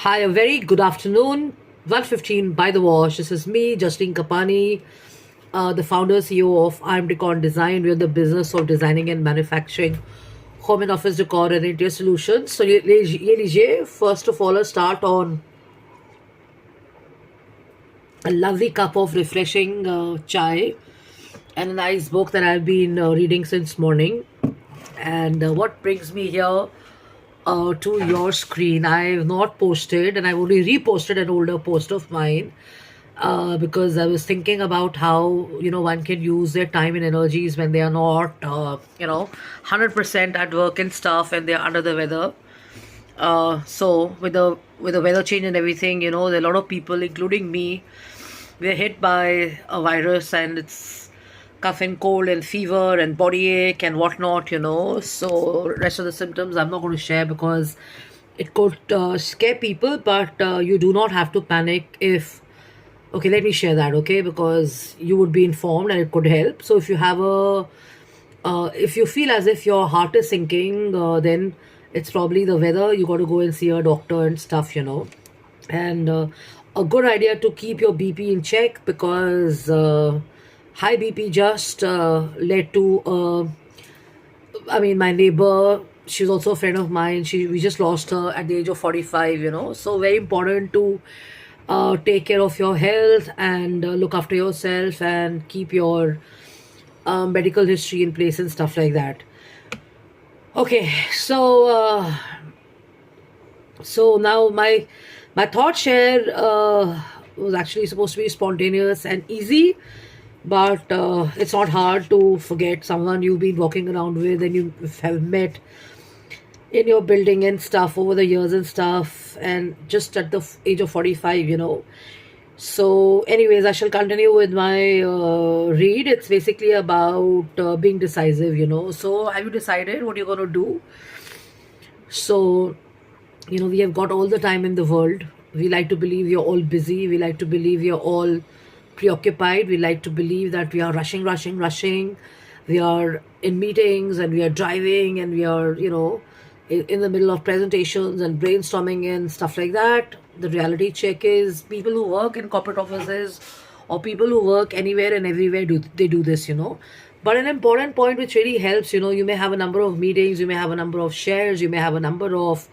Hi, a very good afternoon. 1:15 by the wash. This is me, Justine Kapani, the founder CEO of I'm Decor Design. We're in the business of designing and manufacturing home and office decor and interior solutions. So, ye लीजिए, first of all, let's start on a lovely cup of refreshing chai and a nice book that I've been reading since morning. And what brings me here to your screen? I've not posted, and I've only reposted an older post of mine because I was thinking about how one can use their time and energies when they are not 100% at work and stuff, and they're under the weather. So with the weather change and everything, there are a lot of people, including me, we're hit by a virus, and it's cough and cold and fever and body ache and whatnot. So rest of the symptoms I'm not going to share because it could scare people, but you do not have to panic if. Okay, let me share that, okay, because you would be informed and it could help. So if you feel as if your heart is sinking, then it's probably the weather. You got to go and see a doctor and stuff. And a good idea to keep your BP in check because high BP just led to my neighbor, she's also a friend of mine. We just lost her at the age of 45. So very important to take care of your health and look after yourself and keep your medical history in place and stuff like that. Okay, so now my thought share was actually supposed to be spontaneous and easy, but it's not hard to forget someone you've been walking around with and you have met in your building and stuff over the years and stuff, and just at the age of 45. So anyways, I shall continue with my read. It's basically about being decisive. So have you decided what you're going to do? So we have got all the time in the world. We like to believe you're all busy. We like to believe you're all preoccupied. We like to believe that we are rushing, rushing, rushing. We are in meetings and we are driving and we are, in the middle of presentations and brainstorming and stuff like that. The reality check is people who work in corporate offices or people who work anywhere and everywhere do this. But an important point which really helps, you may have a number of meetings, you may have a number of shares, you may have a number of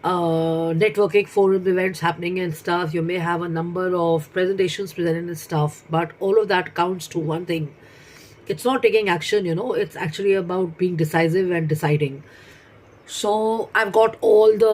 networking forum events happening and stuff. You may have a number of presentations presented and stuff, but all of that counts to one thing. It's not taking action. It's actually about being decisive and deciding. So I've got all the